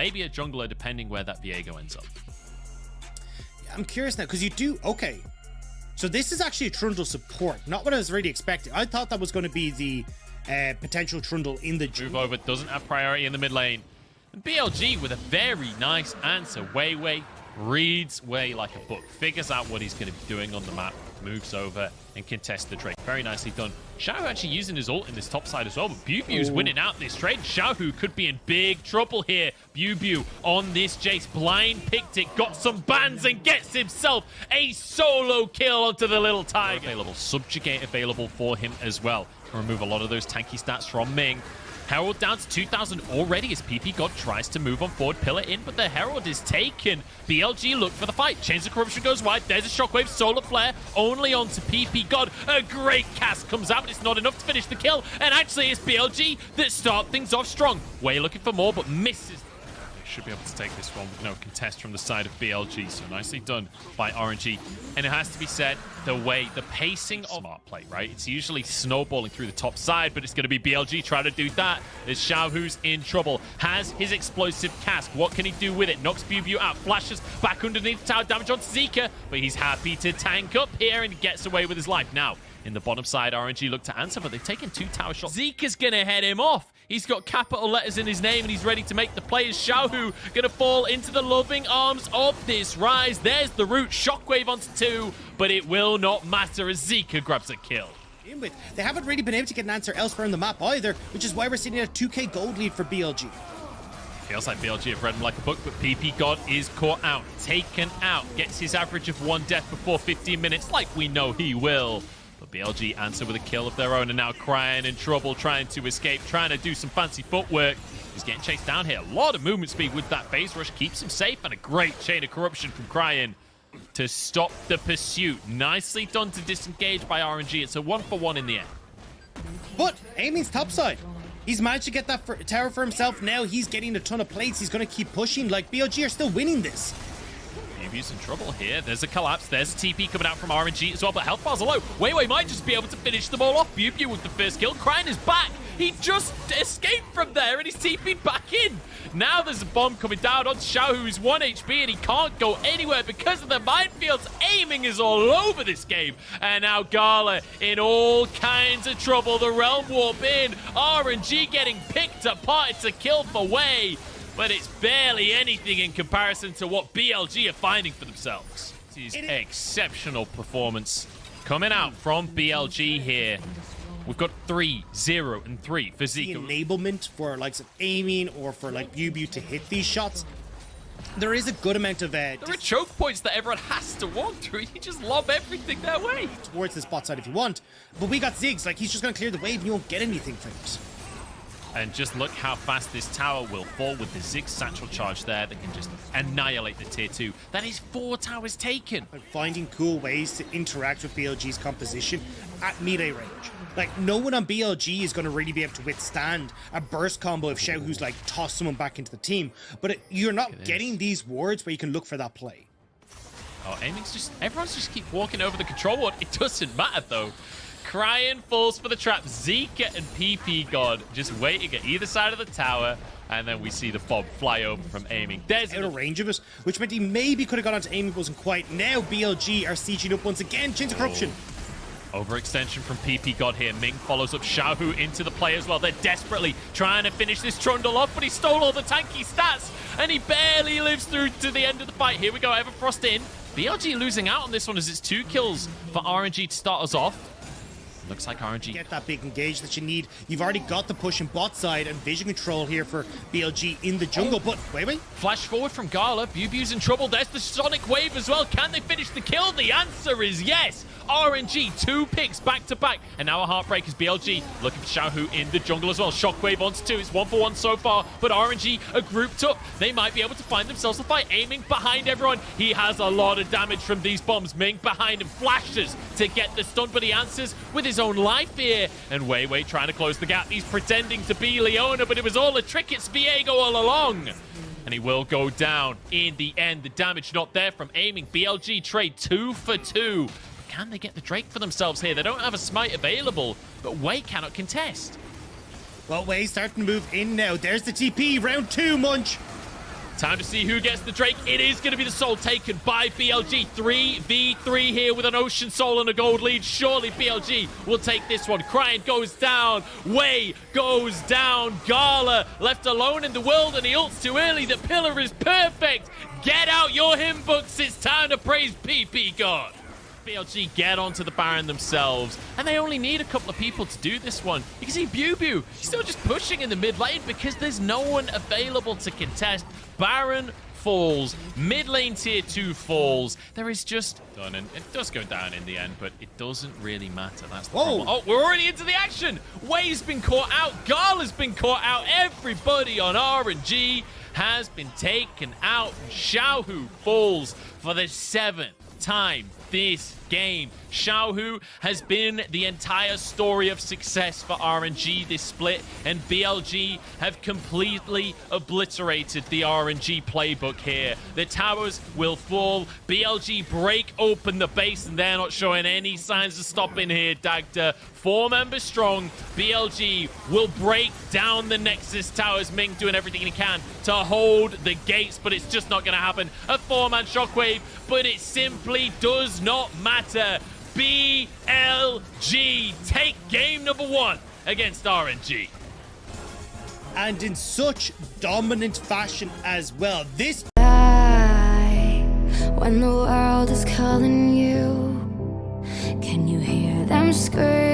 maybe a jungler, depending where that Viego ends up. Yeah, I'm curious now, because you do... Okay. So this is actually a Trundle support, not what I was really expecting. I thought that was going to be the potential Trundle in the jungle. Move over, doesn't have priority in the mid lane. And BLG with a very nice answer. Wei reads Wei like a book, figures out what he's going to be doing on the map, moves over and contests the trade. Very nicely done. Xiaohu actually using his ult in this top side as well, but Bubu's winning out this trade. Xiaohu could be in big trouble here. Bubu on this Jace, blind picked it, got some bans and gets himself a solo kill onto the little tiger. Available, Subjugate available for him as well. Can remove a lot of those tanky stats from Ming. Herald down to 2,000 already as PP God tries to move on forward, pillar in, but the Herald is taken. BLG look for the fight. Chains of Corruption goes wide. There's a Shockwave, Solar Flare, only onto PP God. A great cast comes out, but it's not enough to finish the kill. And actually, it's BLG that start things off strong. Way looking for more, but misses. Should be able to take this one with no contest from the side of BLG. So nicely done by RNG. And it has to be said, the pacing of smart play, right? It's usually snowballing through the top side, but it's going to be BLG trying to do that. As Xiaohu's in trouble, has his explosive cask. What can he do with it? Knocks Bubu out, flashes back underneath tower, damage onto Zika, but he's happy to tank up here and gets away with his life. Now, in the bottom side, RNG look to answer, but they've taken 2 tower shots. Zika's going to head him off. He's got capital letters in his name, and he's ready to make the play. As Xiaohu going to fall into the loving arms of this Rise. There's the root. Shockwave onto 2, but it will not matter as Zika grabs a kill. They haven't really been able to get an answer elsewhere on the map either, which is why we're sitting at a 2k gold lead for BLG. Feels like BLG have read him like a book, but PP God is caught out, taken out, gets his average of 1 death before 15 minutes, like we know he will. But BLG answer with a kill of their own, and now Crying in trouble, trying to escape, trying to do some fancy footwork. He's getting chased down here. A lot of movement speed with that phase rush, keeps him safe, and a great chain of corruption from Crying to stop the pursuit. Nicely done to disengage by RNG. It's a 1-for-1 in the end. But Amy's topside. He's managed to get that tower for himself. Now he's getting a ton of plates. He's going to keep pushing. Like, BLG are still winning this. Bubu's in trouble here. There's a collapse. There's a TP coming out from RNG as well, but health bars are low. Wei might just be able to finish them all off. Bubu with the first kill. Crying is back. He just escaped from there and he's TP'd back in. Now there's a bomb coming down on Xiao, who's 1 HP, and he can't go anywhere because of the minefields. Aiming is all over this game. And now Gala in all kinds of trouble. The Realm Warp in. RNG getting picked apart. It's a kill for Wei, but it's barely anything in comparison to what BLG are finding for themselves. This is exceptional performance coming out from BLG here. We've got 3, 0, and 3 for Zika. The enablement for likes of aiming or for like Bubu to hit these shots. There is a good amount of there are choke points that everyone has to walk through. You just lob everything their way towards the spot side if you want. But we got Ziggs, like he's just gonna clear the wave and you won't get anything from it. And just look how fast this tower will fall with the Ziggs satchel charge there that can just annihilate the tier 2. That is 4 towers taken. And finding cool ways to interact with BLG's composition at melee range. Like, no one on BLG is going to really be able to withstand a burst combo if Xiaohu's like toss someone back into the team. But you're not getting these wards where you can look for that play. Oh, aiming's just... Everyone's just keep walking over the control ward. It doesn't matter, though. Crying falls for the trap. Zika and PP God just waiting at either side of the tower. And then we see the bomb fly over from aiming. There's out of range of it, which meant he maybe could have got onto aiming, wasn't quite. Now BLG are sieging up once again. Chains of corruption. Overextension from PP God here. Ming follows up Xiaohu into the play as well. They're desperately trying to finish this Trundle off, but he stole all the tanky stats, and he barely lives through to the end of the fight. Here we go, Everfrost in. BLG losing out on this one as it's 2 kills for RNG to start us off. Looks like RNG get that big engage that you need. You've already got the push in bot side and vision control here for BLG in the jungle, but wait. Flash forward from Gala. Bubu's in trouble. There's the Sonic Wave as well. Can they finish the kill? The answer is yes. RNG, 2 picks back to back. And now a heartbreak is BLG looking for Xiaohu in the jungle as well. Shockwave onto 2. It's 1-for-1 so far, but RNG are grouped up. They might be able to find themselves a fight. Aiming behind everyone. He has a lot of damage from these bombs. Ming behind him flashes to get the stun, but he answers with his own life here. And Wei trying to close the gap. He's pretending to be Leona, but it was all a trick. It's Viego all along. And he will go down in the end. The damage not there from aiming. BLG trade 2 for 2. Can they get the Drake for themselves here? They don't have a smite available, but Wei cannot contest. Well, Wei's starting to move in now. There's the TP. Round 2, Munch. Time to see who gets the Drake. It is going to be the soul taken by BLG. 3v3 here with an Ocean Soul and a gold lead. Surely BLG will take this one. Crying goes down. Way goes down. Gala left alone in the world, and he ults too early. The pillar is perfect. Get out your hymn books. It's time to praise PP God. BLG get onto the Baron themselves, and they only need a couple of people to do this one. You can see BuBu still just pushing in the mid lane because there's no one available to contest. Baron falls, mid lane tier 2 falls. There is just done, and it does go down in the end, but it doesn't really matter. That's the problem. Oh, we're already into the action. Way's been caught out. Gala's been caught out. Everybody on RNG has been taken out. Xiaohu falls for the 7th time this game. Xiaohu has been the entire story of success for RNG this split, and BLG have completely obliterated the RNG playbook here. The towers will fall. BLG break open the base, and they're not showing any signs of stopping here, Dagda. 4 members strong. BLG will break down the Nexus towers. Ming doing everything he can to hold the gates, but it's just not going to happen. A 4-man shockwave, but it simply does not matter. BLG take game number 1 against RNG. And in such dominant fashion as well. This when the world is calling you, can you hear them scream?